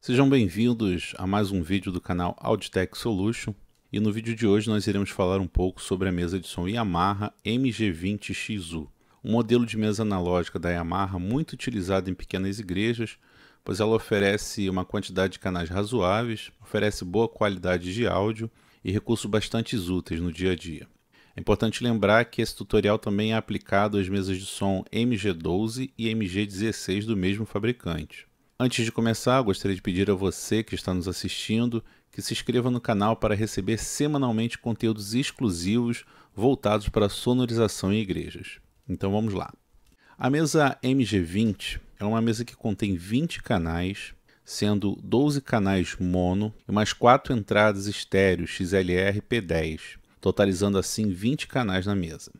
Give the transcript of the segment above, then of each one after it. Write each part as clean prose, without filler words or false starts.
Sejam bem-vindos a mais um vídeo do canal Auditech Solution, e no vídeo de hoje nós iremos falar um pouco sobre a mesa de som Yamaha MG20XU, um modelo de mesa analógica da Yamaha muito utilizado em pequenas igrejas, pois ela oferece uma quantidade de canais razoáveis, oferece boa qualidade de áudio e recursos bastante úteis no dia a dia. É importante lembrar que esse tutorial também é aplicado às mesas de som MG12 e MG16 do mesmo fabricante. Antes de começar, gostaria de pedir a você que está nos assistindo que se inscreva no canal para receber semanalmente conteúdos exclusivos voltados para a sonorização em igrejas. Então vamos lá. A mesa MG20 é uma mesa que contém 20 canais, sendo 12 canais mono e mais 4 entradas estéreo XLR P10, totalizando assim 20 canais na mesa.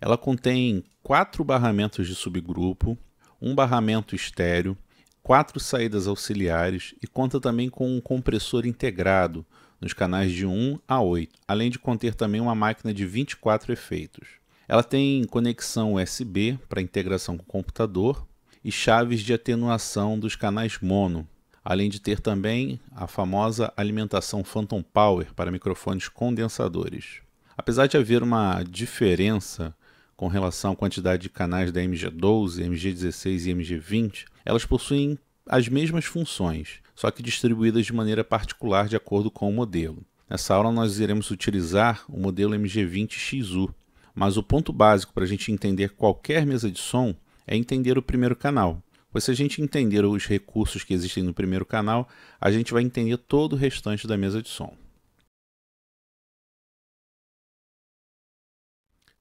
Ela contém 4 barramentos de subgrupo, um barramento estéreo, 4 saídas auxiliares e conta também com um compressor integrado nos canais de 1 a 8, além de conter também uma máquina de 24 efeitos. Ela tem conexão USB para integração com o computador e chaves de atenuação dos canais mono, além de ter também a famosa alimentação Phantom Power para microfones condensadores. Apesar de haver uma diferença com relação à quantidade de canais da MG12, MG16 e MG20, elas possuem as mesmas funções, só que distribuídas de maneira particular de acordo com o modelo. Nessa aula nós iremos utilizar o modelo MG20XU, mas o ponto básico para a gente entender qualquer mesa de som é entender o primeiro canal, pois se a gente entender os recursos que existem no primeiro canal, a gente vai entender todo o restante da mesa de som.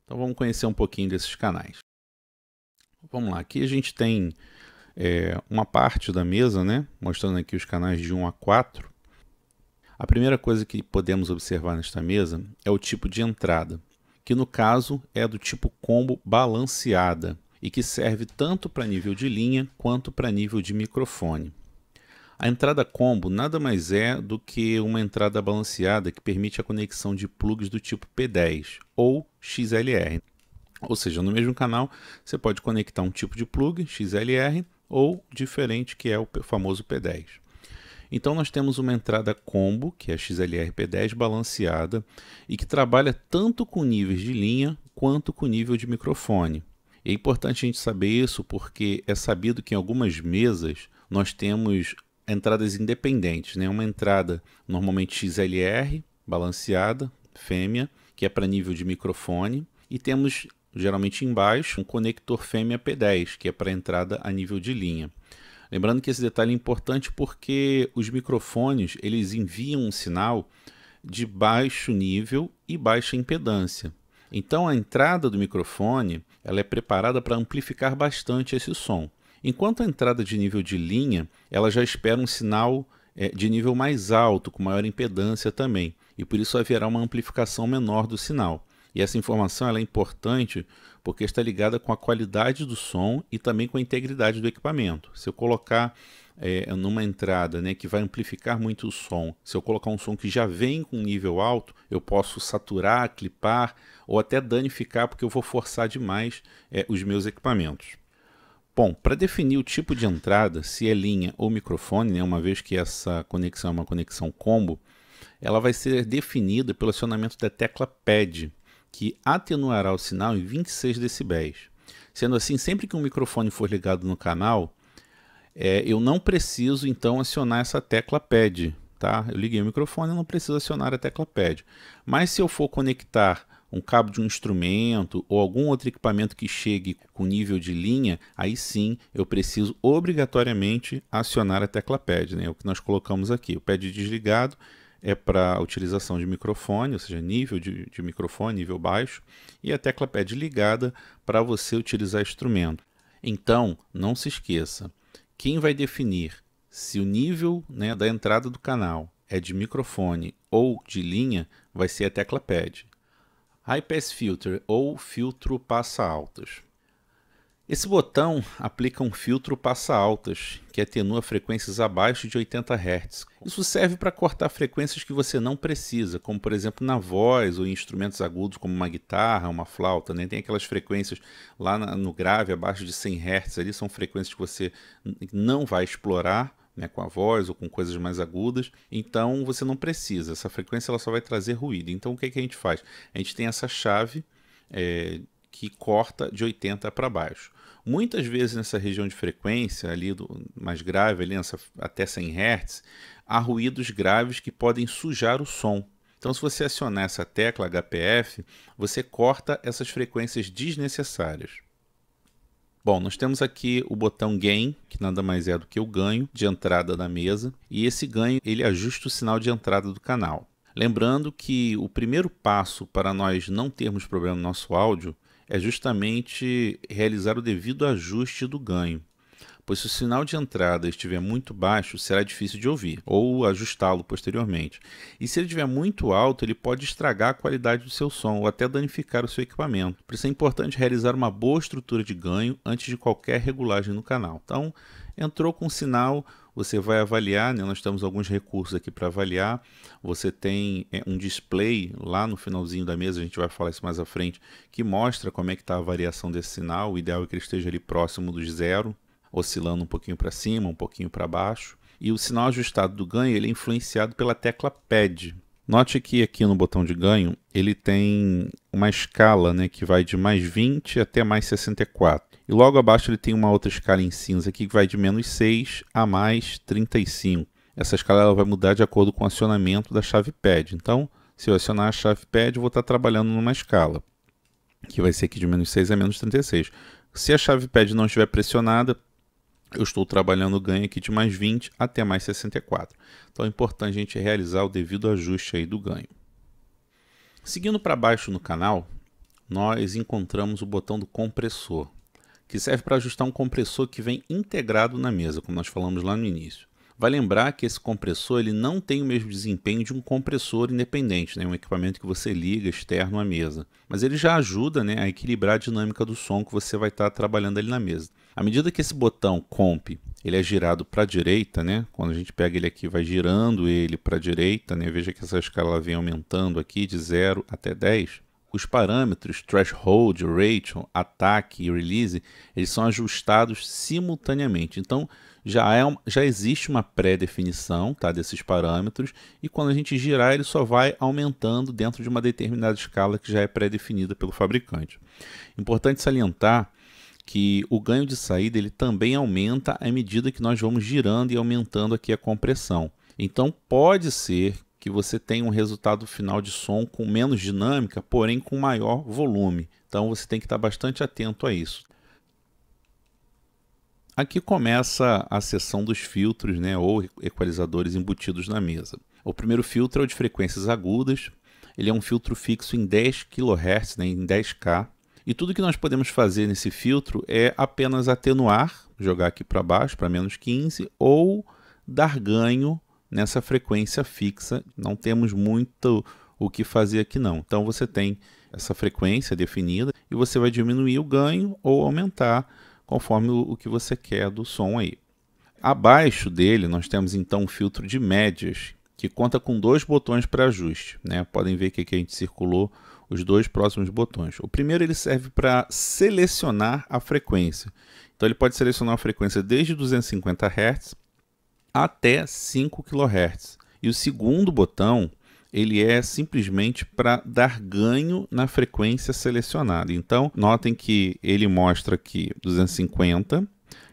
Então vamos conhecer um pouquinho desses canais. Vamos lá, aqui a gente tem uma parte da mesa, mostrando aqui os canais de 1 a 4. A primeira coisa que podemos observar nesta mesa é o tipo de entrada, que no caso é do tipo combo balanceada e que serve tanto para nível de linha quanto para nível de microfone. A entrada combo nada mais é do que uma entrada balanceada que permite a conexão de plugs do tipo P10 ou XLR. Ou seja, no mesmo canal você pode conectar um tipo de plug XLR ou diferente, que é o famoso P10. Então nós temos uma entrada combo, que é a XLR P10 balanceada, e que trabalha tanto com níveis de linha quanto com nível de microfone. E é importante a gente saber isso porque é sabido que em algumas mesas nós temos entradas independentes, uma entrada normalmente XLR, balanceada, fêmea, que é para nível de microfone, e temos geralmente embaixo um conector fêmea P10, que é para entrada a nível de linha. Lembrando que esse detalhe é importante porque os microfones eles enviam um sinal de baixo nível e baixa impedância. Então a entrada do microfone ela é preparada para amplificar bastante esse som. Enquanto a entrada de nível de linha, ela já espera um sinal de nível mais alto, com maior impedância também, e por isso haverá uma amplificação menor do sinal. E essa informação ela é importante porque está ligada com a qualidade do som e também com a integridade do equipamento. Se eu colocar numa entrada que vai amplificar muito o som, se eu colocar um som que já vem com nível alto, eu posso saturar, clipar ou até danificar porque eu vou forçar demais os meus equipamentos. Bom, para definir o tipo de entrada, se é linha ou microfone, uma vez que essa conexão é uma conexão combo, ela vai ser definida pelo acionamento da tecla pad, que atenuará o sinal em 26 decibéis. Sendo assim, sempre que um microfone for ligado no canal, eu não preciso então acionar essa tecla pad. Tá? Eu liguei o microfone, eu não preciso acionar a tecla pad. Mas se eu for conectar um cabo de um instrumento ou algum outro equipamento que chegue com nível de linha, aí sim eu preciso obrigatoriamente acionar a tecla pad, o que nós colocamos aqui. O pad desligado é para a utilização de microfone, ou seja, nível de microfone, nível baixo, e a tecla pad ligada para você utilizar instrumento. Então, não se esqueça, quem vai definir se o nível da entrada do canal é de microfone ou de linha vai ser a tecla pad. High Pass Filter ou filtro passa-altas. Esse botão aplica um filtro passa-altas, que atenua frequências abaixo de 80 Hz. Isso serve para cortar frequências que você não precisa, como por exemplo na voz ou em instrumentos agudos como uma guitarra, uma flauta. Tem aquelas frequências lá no grave abaixo de 100 Hz, ali são frequências que você não vai explorar, né, com a voz ou com coisas mais agudas. Então você não precisa, essa frequência ela só vai trazer ruído. Então o que que a gente faz? A gente tem essa chave que corta de 80 para baixo. Muitas vezes nessa região de frequência, ali mais grave, ali até 100 Hz, há ruídos graves que podem sujar o som. Então, se você acionar essa tecla HPF, você corta essas frequências desnecessárias. Bom, nós temos aqui o botão Gain, que nada mais é do que o ganho de entrada da mesa, e esse ganho ele ajusta o sinal de entrada do canal. Lembrando que o primeiro passo para nós não termos problema no nosso áudio é justamente realizar o devido ajuste do ganho, pois se o sinal de entrada estiver muito baixo, será difícil de ouvir, ou ajustá-lo posteriormente. E se ele estiver muito alto, ele pode estragar a qualidade do seu som, ou até danificar o seu equipamento. Por isso é importante realizar uma boa estrutura de ganho antes de qualquer regulagem no canal. Então, entrou com sinal, você vai avaliar, né? Nós temos alguns recursos aqui para avaliar. Você tem um display lá no finalzinho da mesa, a gente vai falar isso mais à frente, que mostra como é que está a variação desse sinal. O ideal é que ele esteja ali próximo dos 0, oscilando um pouquinho para cima, um pouquinho para baixo. E o sinal ajustado do ganho ele é influenciado pela tecla Pad. Note que aqui no botão de ganho ele tem uma escala, né, que vai de mais 20 até mais 64. E logo abaixo ele tem uma outra escala em cinza aqui que vai de menos 6 a mais 35. Essa escala ela vai mudar de acordo com o acionamento da chave Pad. Então, se eu acionar a chave Pad, eu vou estar trabalhando numa escala, que vai ser aqui de menos 6 a menos 36. Se a chave Pad não estiver pressionada, eu estou trabalhando o ganho aqui de mais 20 até mais 64. Então é importante a gente realizar o devido ajuste aí do ganho. Seguindo para baixo no canal, nós encontramos o botão do compressor, que serve para ajustar um compressor que vem integrado na mesa, como nós falamos lá no início. Vai lembrar que esse compressor ele não tem o mesmo desempenho de um compressor independente, né? Um equipamento que você liga externo à mesa. Mas ele já ajuda, né, a equilibrar a dinâmica do som que você vai estar trabalhando ali na mesa. À medida que esse botão Comp ele é girado para a direita, né? Quando a gente pega ele aqui, vai girando ele para a direita, né? Veja que essa escala vem aumentando aqui de 0 até 10. Os parâmetros Threshold, Ratio, Attack e Release, eles são ajustados simultaneamente. Então, já existe uma pré-definição, tá, desses parâmetros, e quando a gente girar, ele só vai aumentando dentro de uma determinada escala que já é pré-definida pelo fabricante. Importante salientar que o ganho de saída ele também aumenta à medida que nós vamos girando e aumentando aqui a compressão. Então, pode ser que você tenha um resultado final de som com menos dinâmica, porém com maior volume. Então você tem que estar bastante atento a isso. Aqui começa a seção dos filtros, né, ou equalizadores embutidos na mesa. O primeiro filtro é o de frequências agudas. Ele é um filtro fixo em 10 kHz, né, em 10K. E tudo que nós podemos fazer nesse filtro é apenas atenuar, jogar aqui para baixo, para menos 15, ou dar ganho nessa frequência fixa. Não temos muito o que fazer aqui não. Então você tem essa frequência definida e você vai diminuir o ganho ou aumentar conforme o que você quer do som aí. Abaixo dele nós temos então um filtro de médias que conta com 2 botões para ajuste, né? Podem ver que aqui a gente circulou os 2 próximos botões. O primeiro ele serve para selecionar a frequência. Então ele pode selecionar a frequência desde 250 Hz até 5 kHz. E o segundo botão, ele é simplesmente para dar ganho na frequência selecionada. Então, notem que ele mostra aqui 250,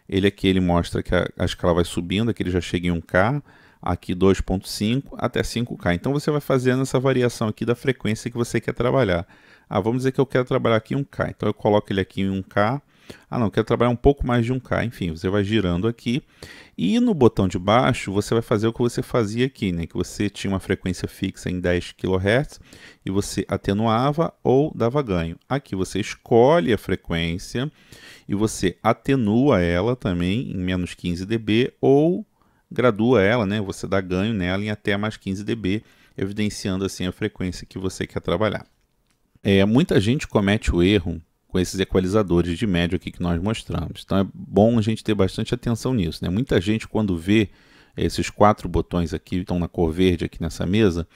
ele mostra que a escala vai subindo, aqui ele já chega em 1K, aqui 2.5 até 5K. Então, você vai fazendo essa variação aqui da frequência que você quer trabalhar. Vamos dizer que eu quero trabalhar aqui em 1K, então eu coloco ele aqui em 1K. Não, quero trabalhar um pouco mais de 1K. Enfim, você vai girando aqui. E no botão de baixo, você vai fazer o que você fazia aqui, né? Que você tinha uma frequência fixa em 10 kHz e você atenuava ou dava ganho. Aqui você escolhe a frequência e você atenua ela também em menos 15 dB ou gradua ela, né? Você dá ganho nela em até mais 15 dB, evidenciando assim a frequência que você quer trabalhar. Muita gente comete o erro com esses equalizadores de médio aqui que nós mostramos. Então é bom a gente ter bastante atenção nisso, né? Muita gente quando vê esses 4 botões aqui, estão na cor verde aqui nessa mesa,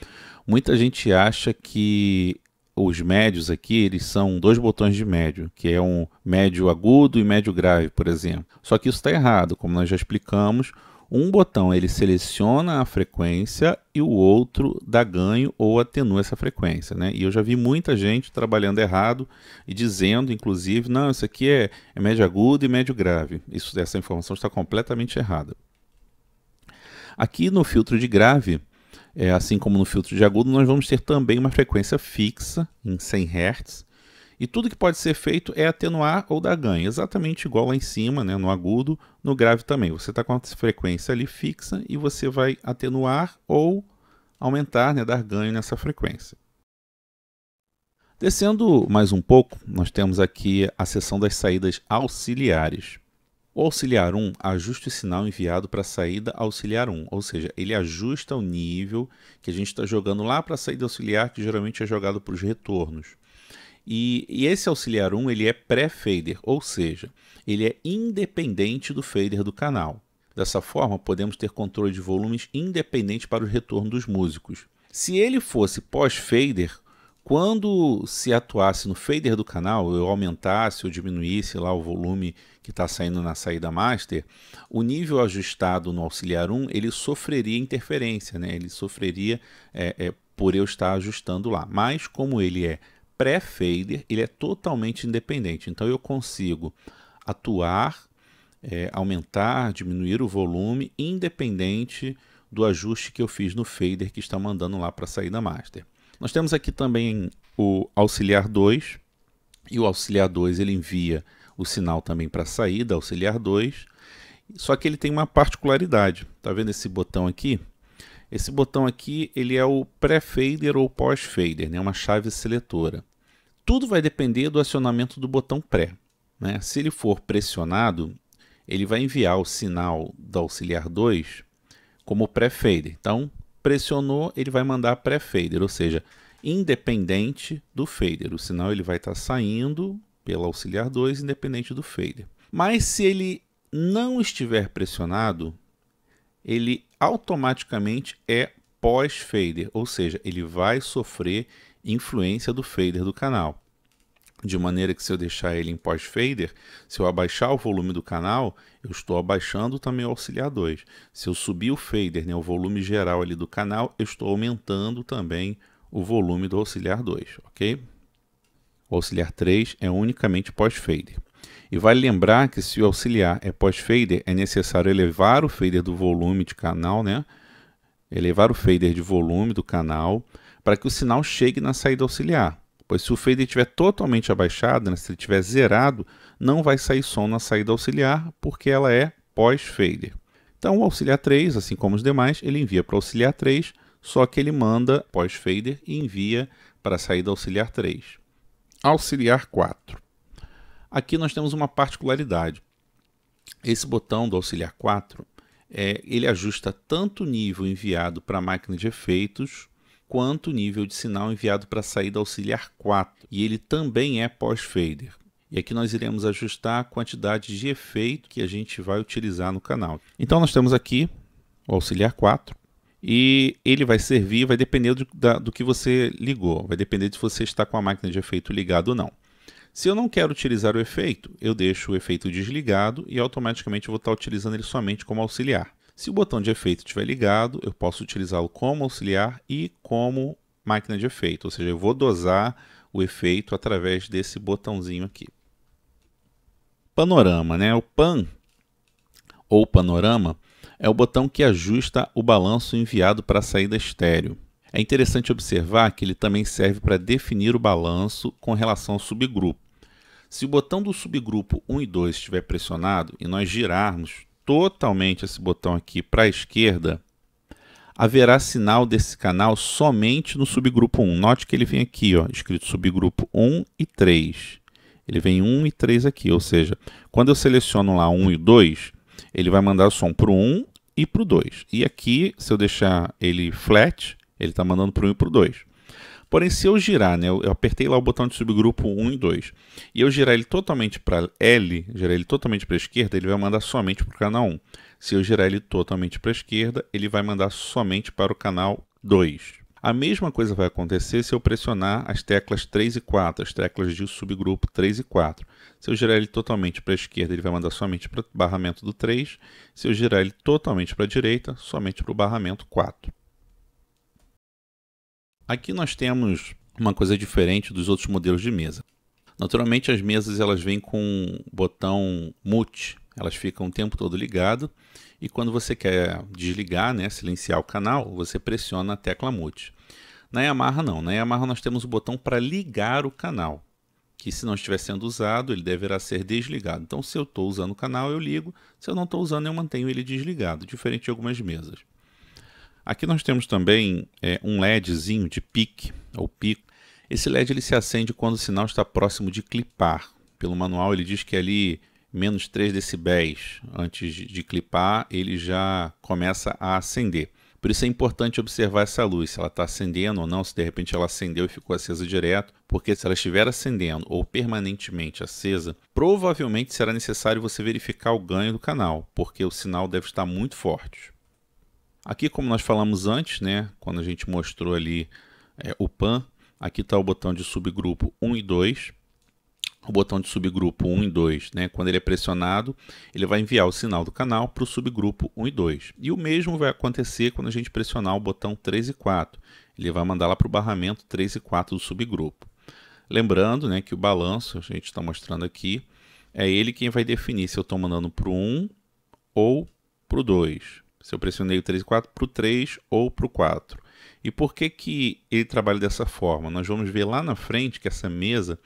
muita gente acha que os médios aqui, eles são 2 botões de médio, que é um médio agudo e médio grave, por exemplo. Só que isso está errado, como nós já explicamos, Um botão ele seleciona a frequência e o outro dá ganho ou atenua essa frequência, né? E eu já vi muita gente trabalhando errado e dizendo, inclusive, não, isso aqui é médio agudo e médio grave. Essa informação está completamente errada. Aqui no filtro de grave, assim como no filtro de agudo, nós vamos ter também uma frequência fixa em 100 Hz. E tudo que pode ser feito é atenuar ou dar ganho, exatamente igual lá em cima, né, no agudo, no grave também. Você está com a frequência ali fixa e você vai atenuar ou aumentar, né, dar ganho nessa frequência. Descendo mais um pouco, nós temos aqui a seção das saídas auxiliares. O auxiliar 1 ajusta o sinal enviado para a saída auxiliar 1, ou seja, ele ajusta o nível que a gente está jogando lá para a saída auxiliar, que geralmente é jogado para os retornos. E esse auxiliar 1 ele é pré-fader, ou seja, ele é independente do fader do canal. Dessa forma, podemos ter controle de volumes independente para o retorno dos músicos. Se ele fosse pós-fader, quando se atuasse no fader do canal, eu aumentasse ou diminuísse lá o volume que está saindo na saída master, o nível ajustado no auxiliar 1 ele sofreria interferência, né? Ele sofreria por eu estar ajustando lá. Mas como ele é pré-fader, ele é totalmente independente. Então eu consigo atuar, aumentar, diminuir o volume, independente do ajuste que eu fiz no fader que está mandando lá para a saída master. Nós temos aqui também o auxiliar 2, e o auxiliar 2 ele envia o sinal também para a saída auxiliar 2, só que ele tem uma particularidade. Está vendo esse botão aqui? Esse botão aqui ele é o pré-fader ou pós-fader, né? Uma chave seletora. Tudo vai depender do acionamento do botão pré, né? Se ele for pressionado, ele vai enviar o sinal do auxiliar 2 como pré-fader. Então, pressionou, ele vai mandar pré-fader, ou seja, independente do fader. O sinal ele vai estar saindo pelo auxiliar 2, independente do fader. Mas se ele não estiver pressionado, ele automaticamente é pós-fader, ou seja, ele vai sofrer influência do fader do canal. De maneira que se eu deixar ele em pós-fader, se eu abaixar o volume do canal, eu estou abaixando também o auxiliar 2. Se eu subir o fader, né, o volume geral ali do canal, eu estou aumentando também o volume do auxiliar 2, ok? O auxiliar 3 é unicamente pós-fader. E vale lembrar que se o auxiliar é pós-fader, é necessário elevar o fader do volume de canal, né? Elevar o fader de volume do canal para que o sinal chegue na saída auxiliar. Pois se o fader estiver totalmente abaixado, né, se ele estiver zerado, não vai sair som na saída auxiliar, porque ela é pós-fader. Então o auxiliar 3, assim como os demais, ele envia para o auxiliar 3, só que ele manda pós-fader e envia para a saída auxiliar 3. Auxiliar 4. Aqui nós temos uma particularidade. Esse botão do auxiliar 4, ele ajusta tanto o nível enviado para a máquina de efeitos, quanto o nível de sinal enviado para a saída auxiliar 4. E ele também é pós-fader. E aqui nós iremos ajustar a quantidade de efeito que a gente vai utilizar no canal. Então nós temos aqui o auxiliar 4. E ele vai servir, vai depender do que você ligou. Vai depender de se você está com a máquina de efeito ligada ou não. Se eu não quero utilizar o efeito, eu deixo o efeito desligado e automaticamente eu vou estar utilizando ele somente como auxiliar. Se o botão de efeito estiver ligado, eu posso utilizá-lo como auxiliar e como máquina de efeito, ou seja, eu vou dosar o efeito através desse botãozinho aqui. Panorama, né? O pan ou panorama é o botão que ajusta o balanço enviado para a saída estéreo. É interessante observar que ele também serve para definir o balanço com relação ao subgrupo. Se o botão do subgrupo 1 e 2 estiver pressionado e nós girarmos totalmente esse botão aqui para a esquerda, haverá sinal desse canal somente no subgrupo 1. Note que ele vem aqui, ó, escrito subgrupo 1 e 3. Ele vem 1 e 3 aqui, ou seja, quando eu seleciono lá 1 e 2, ele vai mandar o som para o 1 e para o 2. E aqui, se eu deixar ele flat, ele está mandando para o 1 e para o 2. Porém, se eu girar, né, eu apertei lá o botão de subgrupo 1 e 2, e eu girar ele totalmente para L, girar ele totalmente para a esquerda, ele vai mandar somente para o canal 1. Se eu girar ele totalmente para a esquerda, ele vai mandar somente para o canal 2. A mesma coisa vai acontecer se eu pressionar as teclas 3 e 4, as teclas de subgrupo 3 e 4. Se eu girar ele totalmente para a esquerda, ele vai mandar somente para o barramento do 3. Se eu girar ele totalmente para a direita, somente para o barramento 4. Aqui nós temos uma coisa diferente dos outros modelos de mesa. Naturalmente as mesas elas vêm com um botão mute, elas ficam o tempo todo ligadas e quando você quer desligar, né, silenciar o canal, você pressiona a tecla mute. Na Yamaha não, na Yamaha nós temos o botão para ligar o canal, que se não estiver sendo usado ele deverá ser desligado. Então se eu estou usando o canal eu ligo, se eu não estou usando eu mantenho ele desligado, diferente de algumas mesas. Aqui nós temos também um LEDzinho de pique, ou pico. Esse LED ele se acende quando o sinal está próximo de clipar. Pelo manual ele diz que ali menos 3 decibéis antes de clipar ele já começa a acender. Por isso é importante observar essa luz, se ela está acendendo ou não, se de repente ela acendeu e ficou acesa direto, porque se ela estiver acendendo ou permanentemente acesa, provavelmente será necessário você verificar o ganho do canal, porque o sinal deve estar muito forte. Aqui, como nós falamos antes, né, quando a gente mostrou ali o PAN, aqui está o botão de subgrupo 1 e 2. O botão de subgrupo 1 e 2, né, quando ele é pressionado, ele vai enviar o sinal do canal para o subgrupo 1 e 2. E o mesmo vai acontecer quando a gente pressionar o botão 3 e 4. Ele vai mandar lá para o barramento 3 e 4 do subgrupo. Lembrando, né, que o balanço, a gente está mostrando aqui, é ele quem vai definir se eu estou mandando para o 1 ou para o 2. Se eu pressionei o 3 e 4, para o 3 ou para o 4. E por que que ele trabalha dessa forma? Nós vamos ver lá na frente que essa mesa,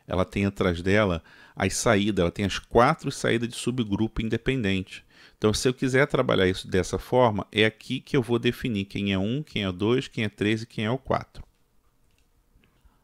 ela tem atrás dela as saídas, ela tem as 4 saídas de subgrupo independente. Então, se eu quiser trabalhar isso dessa forma, é aqui que eu vou definir quem é 1, quem é o 2, quem é 3 e quem é o 4.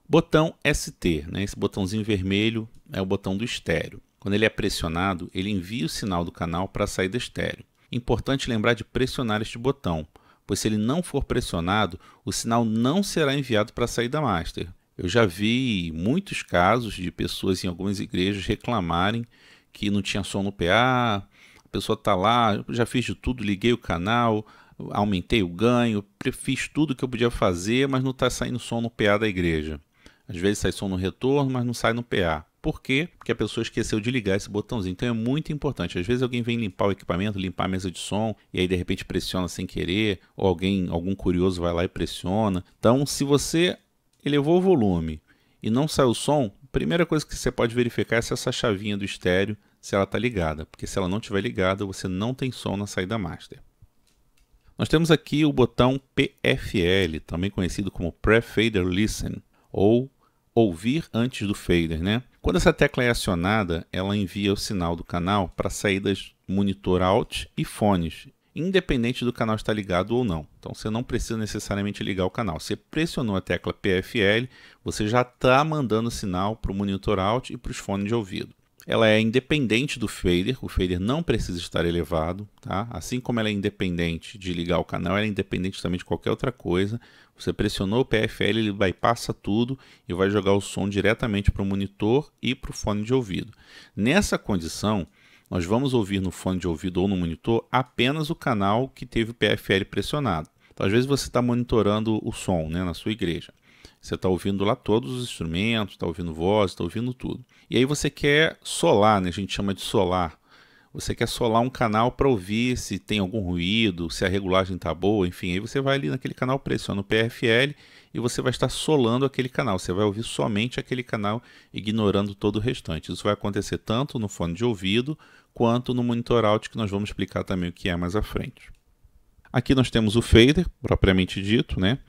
Botão ST, né? Esse botãozinho vermelho é o botão do estéreo. Quando ele é pressionado, ele envia o sinal do canal para a saída estéreo. Importante lembrar de pressionar este botão, pois se ele não for pressionado, o sinal não será enviado para a saída master. Eu já vi muitos casos de pessoas em algumas igrejas reclamarem que não tinha som no PA, a pessoa está lá, eu já fiz de tudo, liguei o canal, aumentei o ganho, fiz tudo que eu podia fazer, mas não está saindo som no PA da igreja. Às vezes sai som no retorno, mas não sai no PA. Por quê? Porque a pessoa esqueceu de ligar esse botãozinho. Então é muito importante. Às vezes alguém vem limpar o equipamento, limpar a mesa de som, e aí de repente pressiona sem querer, ou algum curioso vai lá e pressiona. Então, se você elevou o volume e não saiu o som, a primeira coisa que você pode verificar é se essa chavinha do estéreo, se ela está ligada. Porque se ela não estiver ligada, você não tem som na saída master. Nós temos aqui o botão PFL, também conhecido como Pre-Fader Listen, ou ouvir antes do fader, né? Quando essa tecla é acionada, ela envia o sinal do canal para saídas monitor out e fones, independente do canal estar ligado ou não. Então você não precisa necessariamente ligar o canal. Você pressionou a tecla PFL, você já está mandando sinal para o monitor out e para os fones de ouvido. Ela é independente do fader, o fader não precisa estar elevado, tá? Assim como ela é independente de ligar o canal, ela é independente também de qualquer outra coisa. Você pressionou o PFL, ele bypassa tudo e vai jogar o som diretamente para o monitor e para o fone de ouvido. Nessa condição, nós vamos ouvir no fone de ouvido ou no monitor apenas o canal que teve o PFL pressionado. Então, às vezes você está monitorando o som, né, na sua igreja. Você está ouvindo lá todos os instrumentos, está ouvindo voz, está ouvindo tudo. E aí você quer solar, né? A gente chama de solar. Você quer solar um canal para ouvir se tem algum ruído, se a regulagem está boa, enfim. Aí você vai ali naquele canal, pressiona o PFL e você vai estar solando aquele canal. Você vai ouvir somente aquele canal, ignorando todo o restante. Isso vai acontecer tanto no fone de ouvido quanto no monitor out, que nós vamos explicar também o que é mais à frente. Aqui nós temos o fader, propriamente dito, né?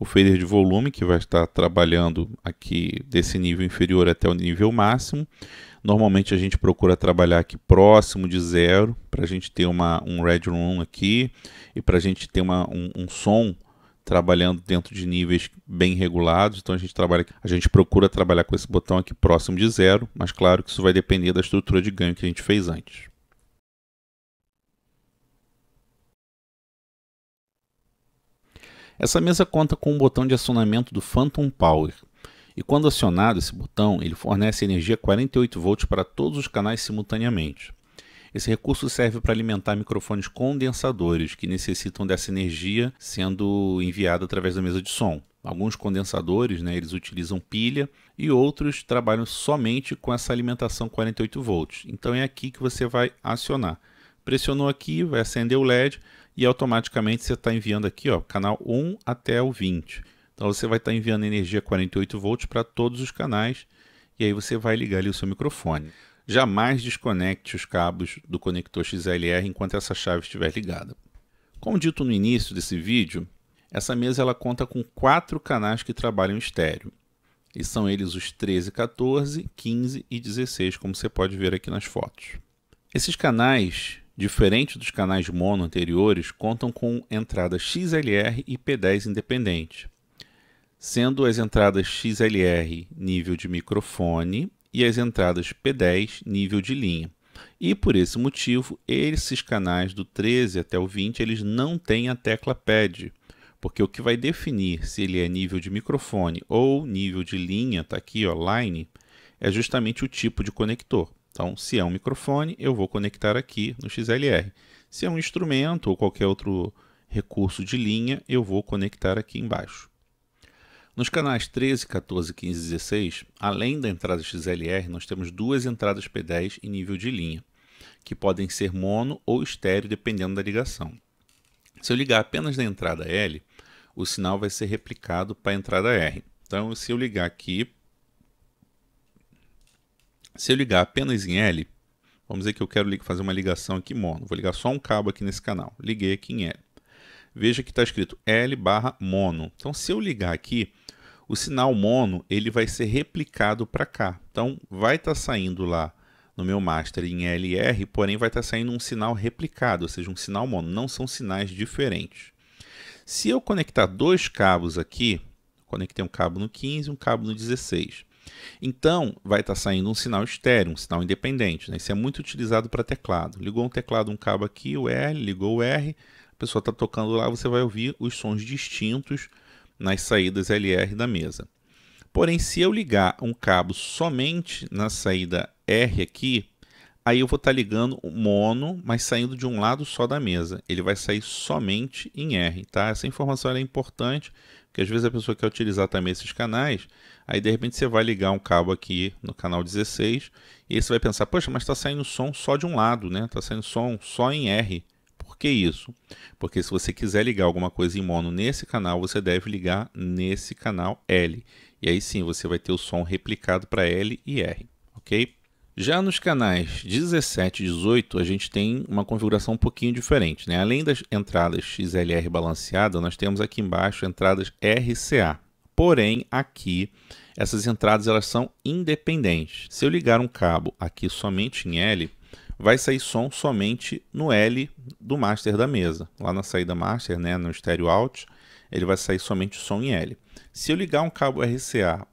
O fader de volume, que vai estar trabalhando aqui desse nível inferior até o nível máximo. Normalmente a gente procura trabalhar aqui próximo de zero, para a gente ter um red room aqui, e para a gente ter um som trabalhando dentro de níveis bem regulados. Então a gente procura trabalhar com esse botão aqui próximo de zero, mas claro que isso vai depender da estrutura de ganho que a gente fez antes. Essa mesa conta com um botão de acionamento do Phantom Power, e quando acionado esse botão, ele fornece energia 48 volts para todos os canais simultaneamente. Esse recurso serve para alimentar microfones condensadores, que necessitam dessa energia sendo enviada através da mesa de som. Alguns condensadores, né, eles utilizam pilha e outros trabalham somente com essa alimentação 48 volts. Então é aqui que você vai acionar. Pressionou aqui, vai acender o LED e automaticamente você está enviando aqui, ó, canal 1 até o 20. Então você vai estar enviando energia 48 volts para todos os canais e aí você vai ligar ali o seu microfone. Jamais desconecte os cabos do conector XLR enquanto essa chave estiver ligada. Como dito no início desse vídeo, essa mesa ela conta com 4 canais que trabalham estéreo. E são eles os 13, 14, 15 e 16, como você pode ver aqui nas fotos. Esses canais, diferente dos canais mono anteriores, contam com entradas XLR e P10 independente, sendo as entradas XLR nível de microfone e as entradas P10 nível de linha. E por esse motivo, esses canais do 13 até o 20, eles não têm a tecla pad, porque o que vai definir se ele é nível de microfone ou nível de linha, está aqui, ó, line, é justamente o tipo de conector. Então, se é um microfone, eu vou conectar aqui no XLR. Se é um instrumento ou qualquer outro recurso de linha, eu vou conectar aqui embaixo. Nos canais 13, 14, 15 e 16, além da entrada XLR, nós temos 2 entradas P10 em nível de linha, que podem ser mono ou estéreo, dependendo da ligação. Se eu ligar apenas na entrada L, o sinal vai ser replicado para a entrada R. Então, se eu ligar aqui, se eu ligar apenas em L, vamos dizer que eu quero fazer uma ligação aqui mono, vou ligar só um cabo aqui nesse canal, liguei aqui em L. Veja que está escrito L/mono. Então, se eu ligar aqui, o sinal mono ele vai ser replicado para cá. Então, vai estar saindo lá no meu master em LR, porém vai estar saindo um sinal replicado, ou seja, um sinal mono. Não são sinais diferentes. Se eu conectar 2 cabos aqui, conectei um cabo no 15 e um cabo no 16. Então, vai estar saindo um sinal estéreo, um sinal independente, né? Isso é muito utilizado para teclado. Ligou um teclado, um cabo aqui, o L, ligou o R, a pessoa está tocando lá, você vai ouvir os sons distintos nas saídas LR da mesa. Porém, se eu ligar um cabo somente na saída R aqui, aí eu vou estar ligando o mono, mas saindo de um lado só da mesa. Ele vai sair somente em R, tá? Essa informação é importante, porque às vezes a pessoa quer utilizar também esses canais, aí de repente você vai ligar um cabo aqui no canal 16, e aí você vai pensar, poxa, mas está saindo som só de um lado, né? Está saindo som só em R. Por que isso? Porque se você quiser ligar alguma coisa em mono nesse canal, você deve ligar nesse canal L. E aí sim, você vai ter o som replicado para L e R, ok? Já nos canais 17 e 18, a gente tem uma configuração um pouquinho diferente, né? Além das entradas XLR balanceada, nós temos aqui embaixo entradas RCA. Porém, aqui, essas entradas elas são independentes. Se eu ligar um cabo aqui somente em L, vai sair som somente no L do master da mesa. Lá na saída master, né, no stereo out, ele vai sair somente som em L. Se eu ligar um cabo RCA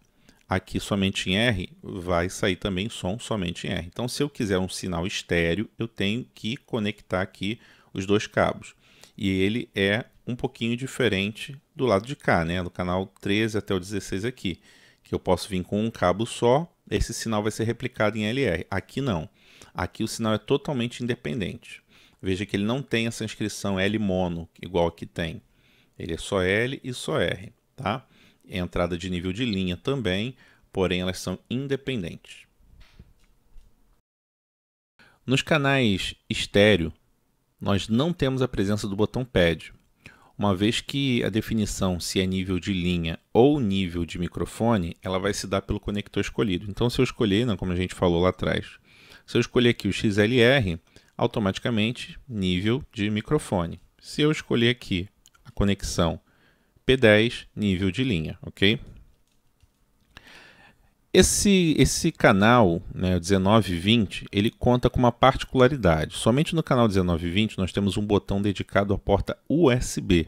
aqui somente em R, vai sair também som somente em R. Então, se eu quiser um sinal estéreo, eu tenho que conectar aqui os 2 cabos. E ele é um pouquinho diferente do lado de cá, né, do canal 13 até o 16 aqui, que eu posso vir com um cabo só, esse sinal vai ser replicado em LR. Aqui não. Aqui o sinal é totalmente independente. Veja que ele não tem essa inscrição L mono, igual aqui tem. Ele é só L e só R, tá? Entrada de nível de linha também, porém elas são independentes. Nos canais estéreo, nós não temos a presença do botão pad, uma vez que a definição se é nível de linha ou nível de microfone, ela vai se dar pelo conector escolhido. Então, se eu escolher, como a gente falou lá atrás, se eu escolher aqui o XLR, automaticamente nível de microfone. Se eu escolher aqui a conexão P10, nível de linha, ok? Esse canal, né, 19 e 20, ele conta com uma particularidade. Somente no canal 19 e 20 nós temos um botão dedicado à porta USB.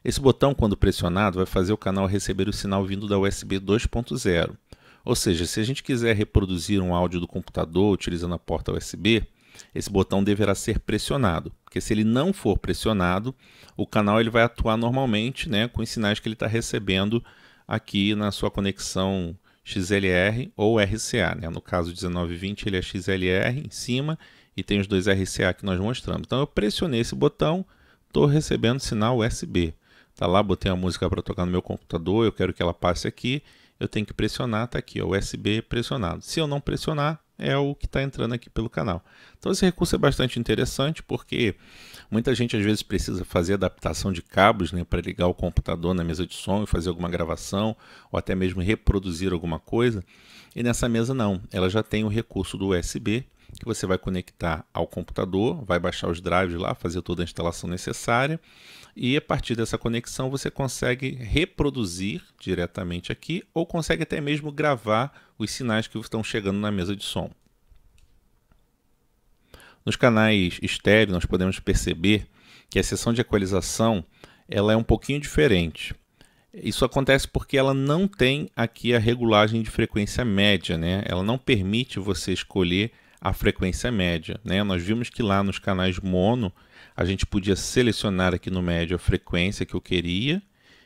Esse botão, quando pressionado, vai fazer o canal receber o sinal vindo da USB 2.0. Ou seja, se a gente quiser reproduzir um áudio do computador utilizando a porta USB, esse botão deverá ser pressionado, porque se ele não for pressionado, o canal ele vai atuar normalmente, né, com os sinais que ele está recebendo aqui na sua conexão XLR ou RCA. Né? No caso 1920 ele é XLR em cima e tem os dois RCA que nós mostramos. Então eu pressionei esse botão, estou recebendo sinal USB. Tá lá, botei a música para tocar no meu computador, eu quero que ela passe aqui, eu tenho que pressionar, está aqui, ó, USB pressionado. Se eu não pressionar, é o que está entrando aqui pelo canal. Então esse recurso é bastante interessante porque muita gente às vezes precisa fazer adaptação de cabos, né, para ligar o computador na mesa de som e fazer alguma gravação ou até mesmo reproduzir alguma coisa. E nessa mesa não, ela já tem o recurso do USB que você vai conectar ao computador, vai baixar os drives lá, fazer toda a instalação necessária e a partir dessa conexão você consegue reproduzir diretamente aqui ou consegue até mesmo gravar os sinais que estão chegando na mesa de som. Nos canais estéreo nós podemos perceber que a seção de equalização ela é um pouquinho diferente. Isso acontece porque ela não tem aqui a regulagem de frequência média, né? Ela não permite você escolher a frequência média, né? Nós vimos que lá nos canais mono a gente podia selecionar aqui no médio a frequência que eu queria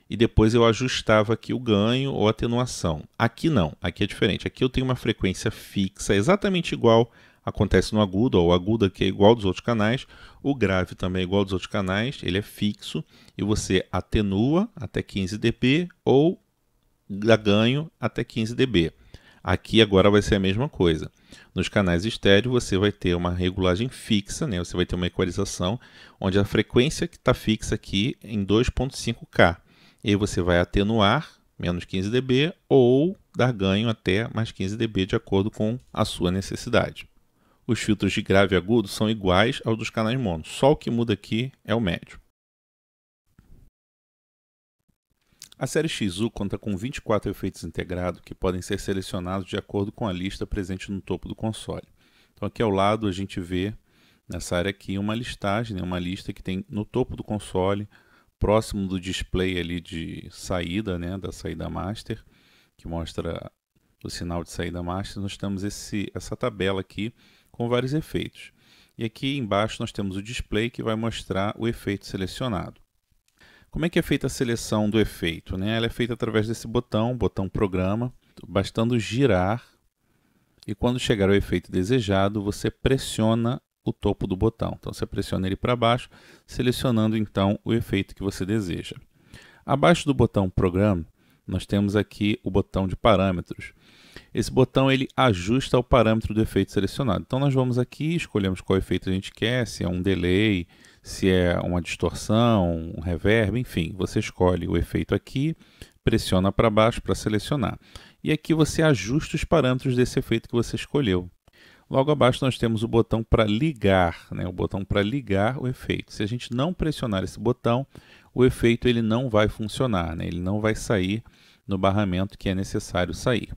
e depois eu ajustava aqui o ganho ou atenuação. Aqui não, aqui é diferente. Aqui eu tenho uma frequência fixa, exatamente igual acontece no agudo, ou o agudo aqui é igual dos outros canais, o grave também é igual dos outros canais, ele é fixo e você atenua até 15 dB ou dá ganho até 15 dB. Aqui agora vai ser a mesma coisa. Nos canais estéreo você vai ter uma regulagem fixa, né? Você vai ter uma equalização onde a frequência que está fixa aqui é em 2.5K. E aí você vai atenuar menos 15 dB ou dar ganho até mais 15 dB de acordo com a sua necessidade. Os filtros de grave e agudo são iguais aos dos canais mono, só o que muda aqui é o médio. A série XU conta com 24 efeitos integrados que podem ser selecionados de acordo com a lista presente no topo do console. Então aqui ao lado a gente vê, nessa área aqui, uma listagem, né, uma lista que tem no topo do console, próximo do display ali de saída, né, da saída master, que mostra o sinal de saída master, nós temos essa tabela aqui com vários efeitos. E aqui embaixo nós temos o display que vai mostrar o efeito selecionado. Como é que é feita a seleção do efeito, né? Ela é feita através desse botão programa, bastando girar e quando chegar ao efeito desejado você pressiona o topo do botão. Então você pressiona ele para baixo, selecionando então o efeito que você deseja. Abaixo do botão programa nós temos aqui o botão de parâmetros. Esse botão ele ajusta o parâmetro do efeito selecionado. Então nós vamos aqui, escolhemos qual efeito a gente quer, se é um delay, se é uma distorção, um reverb, enfim. Você escolhe o efeito aqui, pressiona para baixo para selecionar. E aqui você ajusta os parâmetros desse efeito que você escolheu. Logo abaixo nós temos o botão para ligar, né? O botão para ligar o efeito. Se a gente não pressionar esse botão, o efeito ele não vai funcionar, né? Ele não vai sair no barramento que é necessário sair.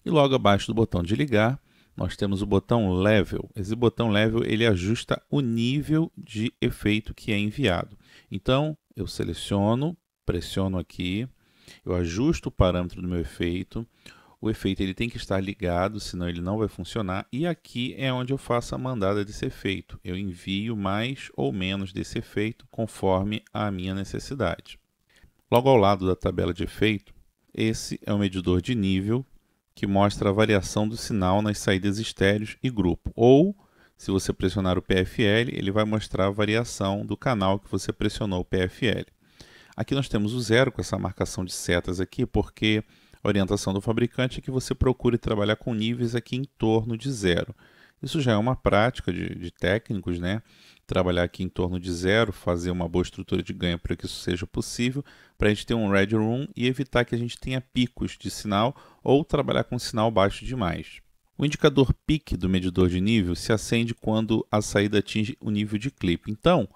E logo abaixo do botão de ligar, nós temos o botão Level. Esse botão Level ele ajusta o nível de efeito que é enviado. Então, eu seleciono, pressiono aqui, eu ajusto o parâmetro do meu efeito. O efeito ele tem que estar ligado, senão ele não vai funcionar. E aqui é onde eu faço a mandada desse efeito. Eu envio mais ou menos desse efeito conforme a minha necessidade. Logo ao lado da tabela de efeito, esse é o medidor de nível que mostra a variação do sinal nas saídas estéreos e grupo. Ou, se você pressionar o PFL, ele vai mostrar a variação do canal que você pressionou o PFL. Aqui nós temos o 0 com essa marcação de setas aqui, porque a orientação do fabricante é que você procure trabalhar com níveis aqui em torno de 0. Isso já é uma prática de técnicos, né? Trabalhar aqui em torno de 0, fazer uma boa estrutura de ganho para que isso seja possível, para a gente ter um red room e evitar que a gente tenha picos de sinal ou trabalhar com sinal baixo demais. O indicador peak do medidor de nível se acende quando a saída atinge o nível de clipe. Então,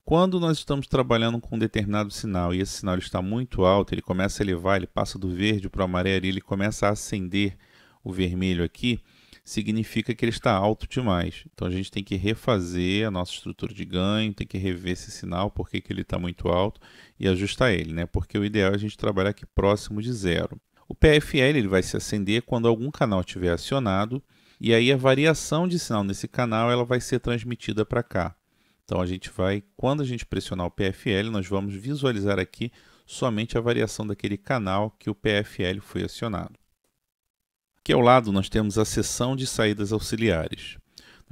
quando nós estamos trabalhando com um determinado sinal e esse sinal está muito alto, ele começa a elevar, ele passa do verde para o amarelo e ele começa a acender o vermelho aqui, significa que ele está alto demais. Então a gente tem que refazer a nossa estrutura de ganho, tem que rever esse sinal, porque que ele está muito alto e ajustar ele, né? Porque o ideal é a gente trabalhar aqui próximo de 0. O PFL ele vai se acender quando algum canal estiver acionado e aí a variação de sinal nesse canal ela vai ser transmitida para cá. Então a gente vai, quando a gente pressionar o PFL, nós vamos visualizar aqui somente a variação daquele canal que o PFL foi acionado. Aqui ao lado nós temos a seção de saídas auxiliares.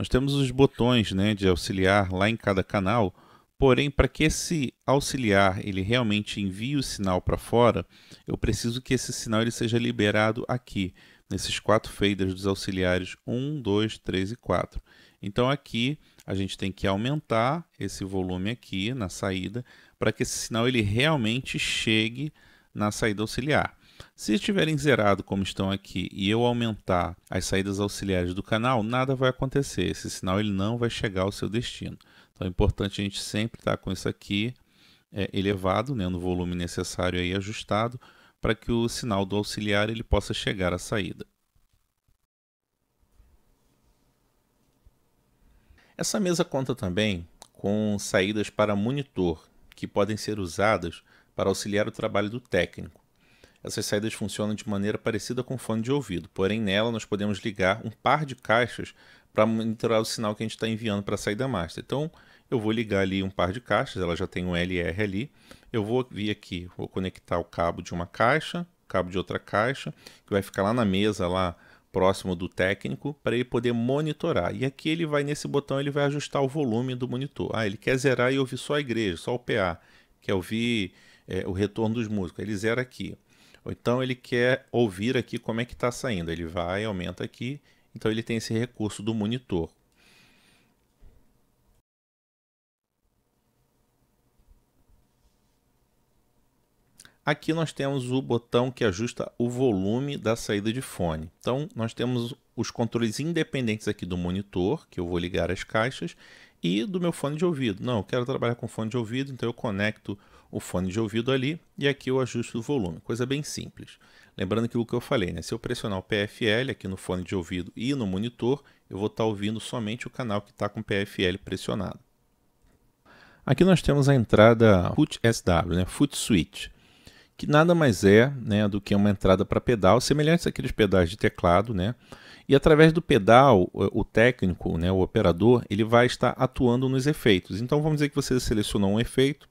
Nós temos os botões, né, de auxiliar lá em cada canal, porém, para que esse auxiliar ele realmente envie o sinal para fora, eu preciso que esse sinal ele seja liberado aqui, nesses 4 faders dos auxiliares 1, 2, 3 e 4. Então aqui a gente tem que aumentar esse volume aqui na saída, para que esse sinal ele realmente chegue na saída auxiliar. Se estiverem zerado como estão aqui e eu aumentar as saídas auxiliares do canal, nada vai acontecer. Esse sinal ele não vai chegar ao seu destino. Então é importante a gente sempre estar com isso aqui elevado, né, no volume necessário aí ajustado, para que o sinal do auxiliar ele possa chegar à saída. Essa mesa conta também com saídas para monitor, que podem ser usadas para auxiliar o trabalho do técnico. Essas saídas funcionam de maneira parecida com fone de ouvido, porém nela nós podemos ligar um par de caixas para monitorar o sinal que a gente está enviando para a saída master. Então eu vou ligar ali um par de caixas, ela já tem um LR ali, eu vou vir aqui, vou conectar o cabo de uma caixa, cabo de outra caixa, que vai ficar lá na mesa, lá próximo do técnico, para ele poder monitorar. E aqui ele vai, nesse botão, ele vai ajustar o volume do monitor. Ah, ele quer zerar e ouvir só a igreja, só o PA, quer ouvir o retorno dos músicos, ele zera aqui. Ou então ele quer ouvir aqui como é que está saindo. Ele vai, aumenta aqui. Então ele tem esse recurso do monitor. Aqui nós temos o botão que ajusta o volume da saída de fone. Então nós temos os controles independentes aqui do monitor, que eu vou ligar as caixas, e do meu fone de ouvido. Não, eu quero trabalhar com fone de ouvido, então eu conecto o fone de ouvido ali e aqui eu ajusto o volume. Coisa bem simples. Lembrando aquilo que eu falei, né? Se eu pressionar o PFL aqui no fone de ouvido e no monitor, eu vou estar ouvindo somente o canal que está com o PFL pressionado. Aqui nós temos a entrada Foot SW, né? Foot Switch, que nada mais é, né, do que uma entrada para pedal, semelhante àqueles pedais de teclado, né? E através do pedal, o técnico, né, o operador, ele vai estar atuando nos efeitos. Então vamos dizer que você selecionou um efeito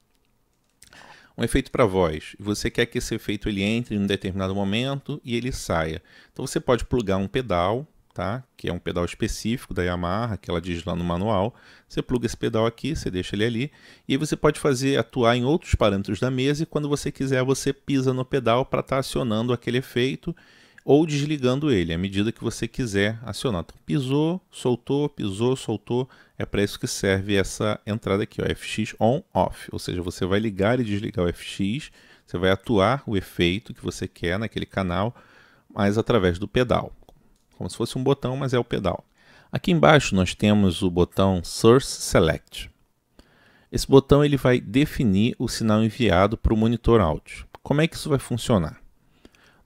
para voz, e você quer que esse efeito ele entre em um determinado momento e ele saia. Então você pode plugar um pedal, tá? Que é um pedal específico da Yamaha, que ela diz lá no manual. Você pluga esse pedal aqui, você deixa ele ali, e aí você pode fazer atuar em outros parâmetros da mesa, e quando você quiser você pisa no pedal para estar acionando aquele efeito ou desligando ele, à medida que você quiser acionar. Então, pisou, soltou, é para isso que serve essa entrada aqui, ó, FX On Off, ou seja, você vai ligar e desligar o FX, você vai atuar o efeito que você quer naquele canal, mas através do pedal, como se fosse um botão, mas é o pedal. Aqui embaixo nós temos o botão Source Select. Esse botão ele vai definir o sinal enviado para o monitor áudio. Como é que isso vai funcionar?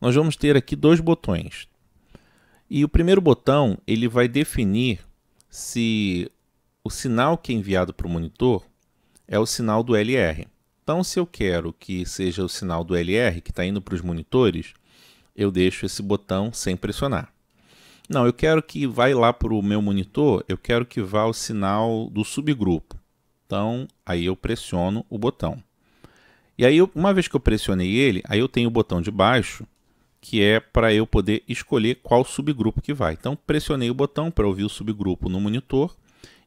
Nós vamos ter aqui 2 botões. E o primeiro botão ele vai definir se o sinal que é enviado para o monitor é o sinal do LR. Então, se eu quero que seja o sinal do LR que está indo para os monitores, eu deixo esse botão sem pressionar. Não, eu quero que vá lá para o meu monitor, eu quero que vá o sinal do subgrupo. Então, aí eu pressiono o botão. E aí, uma vez que eu pressionei ele, aí eu tenho o botão de baixo, que é para eu poder escolher qual subgrupo que vai. Então, pressionei o botão para ouvir o subgrupo no monitor,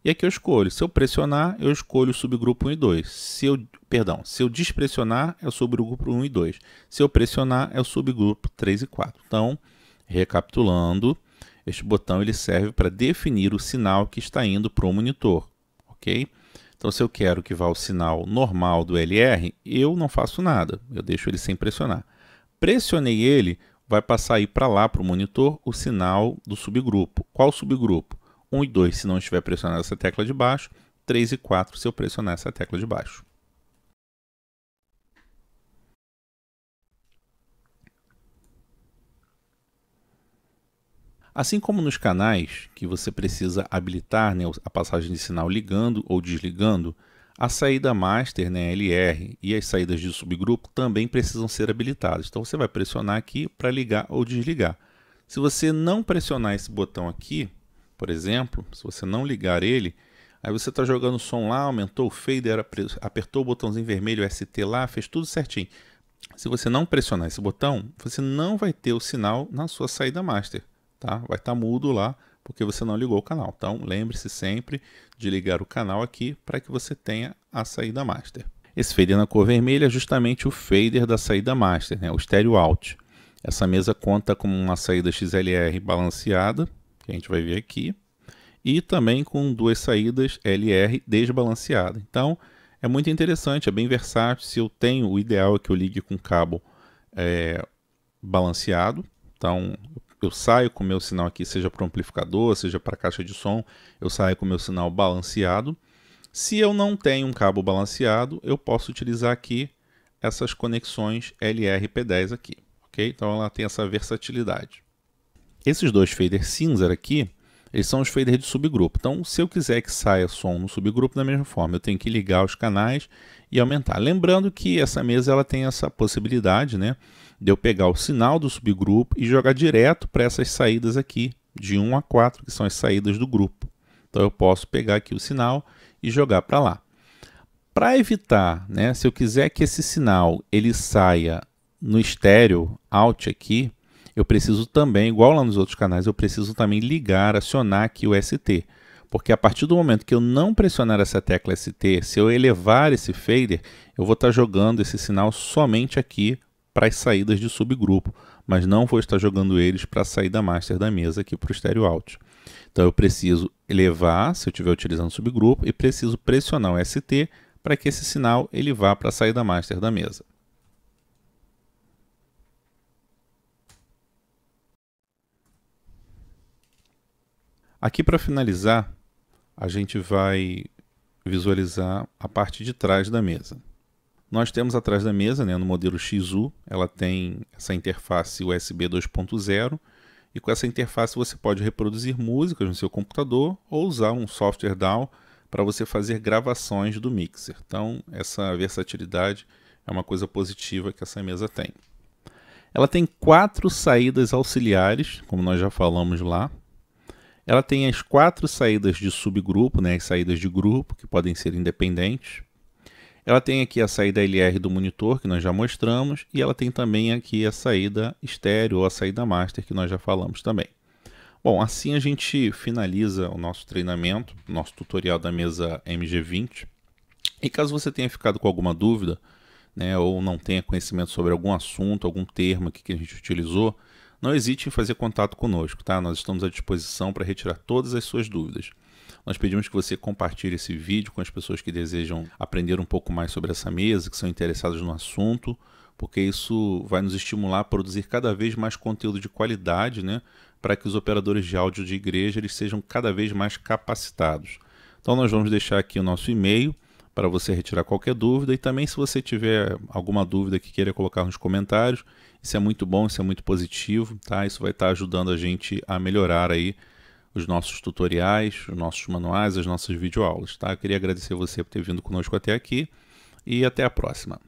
e aqui eu escolho. Se eu pressionar, eu escolho o subgrupo 1 e 2. Se eu despressionar, é o subgrupo 1 e 2. Se eu pressionar, é o subgrupo 3 e 4. Então, recapitulando, este botão ele serve para definir o sinal que está indo para o monitor, ok? Então, se eu quero que vá o sinal normal do LR, eu não faço nada, eu deixo ele sem pressionar. Pressionei ele, vai passar aí para lá, para o monitor, o sinal do subgrupo. Qual subgrupo? 1 e 2 se não estiver pressionando essa tecla de baixo, 3 e 4 se eu pressionar essa tecla de baixo. Assim como nos canais, que você precisa habilitar, né, a passagem de sinal ligando ou desligando, a saída master, né, LR, e as saídas de subgrupo também precisam ser habilitadas. Então você vai pressionar aqui para ligar ou desligar. Se você não pressionar esse botão aqui, por exemplo, se você não ligar ele, aí você está jogando o som lá, aumentou o fader, apertou o botãozinho vermelho ST lá, fez tudo certinho. Se você não pressionar esse botão, você não vai ter o sinal na sua saída master. Tá? Vai estar mudo lá, porque você não ligou o canal. Então, lembre-se sempre de ligar o canal aqui para que você tenha a saída master. Esse fader na cor vermelha é justamente o fader da saída master, né? O stereo out. Essa mesa conta com uma saída XLR balanceada, que a gente vai ver aqui, e também com duas saídas LR desbalanceada. Então, é muito interessante, é bem versátil. Se eu tenho, o ideal é que eu ligue com cabo balanceado. Então, eu saio com o meu sinal aqui, seja para o amplificador, seja para a caixa de som, eu saio com o meu sinal balanceado. Se eu não tenho um cabo balanceado, eu posso utilizar aqui essas conexões LR-P10 aqui, ok? Então ela tem essa versatilidade. Esses dois faders cinza aqui, eles são os faders de subgrupo. Então, se eu quiser que saia som no subgrupo, da mesma forma, eu tenho que ligar os canais e aumentar. Lembrando que essa mesa ela tem essa possibilidade, né, de eu pegar o sinal do subgrupo e jogar direto para essas saídas aqui, de 1 a 4, que são as saídas do grupo. Então, eu posso pegar aqui o sinal e jogar para lá. Para evitar, né, se eu quiser que esse sinal ele saia no estéreo out aqui, eu preciso também, igual lá nos outros canais, eu preciso também ligar, acionar aqui o ST. Porque a partir do momento que eu não pressionar essa tecla ST, se eu elevar esse fader, eu vou estar jogando esse sinal somente aqui para as saídas de subgrupo, mas não vou estar jogando eles para a saída master da mesa aqui para o stereo out. Então eu preciso elevar, se eu estiver utilizando subgrupo, e preciso pressionar o ST para que esse sinal ele vá para a saída master da mesa. Aqui para finalizar, a gente vai visualizar a parte de trás da mesa. Nós temos atrás da mesa, né, no modelo XU, ela tem essa interface USB 2.0, e com essa interface você pode reproduzir músicas no seu computador ou usar um software DAW para você fazer gravações do mixer. Então, essa versatilidade é uma coisa positiva que essa mesa tem. Ela tem 4 saídas auxiliares, como nós já falamos lá. Ela tem as 4 saídas de subgrupo, né, as saídas de grupo, que podem ser independentes. Ela tem aqui a saída LR do monitor, que nós já mostramos, e ela tem também aqui a saída estéreo ou a saída master, que nós já falamos também. Bom, assim a gente finaliza o nosso treinamento, nosso tutorial da mesa MG20. E caso você tenha ficado com alguma dúvida, né, ou não tenha conhecimento sobre algum assunto, algum termo que a gente utilizou, não hesite em fazer contato conosco, tá? Nós estamos à disposição para retirar todas as suas dúvidas. Nós pedimos que você compartilhe esse vídeo com as pessoas que desejam aprender um pouco mais sobre essa mesa, que são interessadas no assunto, porque isso vai nos estimular a produzir cada vez mais conteúdo de qualidade, né, para que os operadores de áudio de igreja eles sejam cada vez mais capacitados. Então nós vamos deixar aqui o nosso e-mail para você retirar qualquer dúvida, e também se você tiver alguma dúvida que queira colocar nos comentários, isso é muito bom, isso é muito positivo, tá? Isso vai estar ajudando a gente a melhorar aí os nossos tutoriais, os nossos manuais, as nossas videoaulas, tá? Eu queria agradecer você por ter vindo conosco até aqui e até a próxima.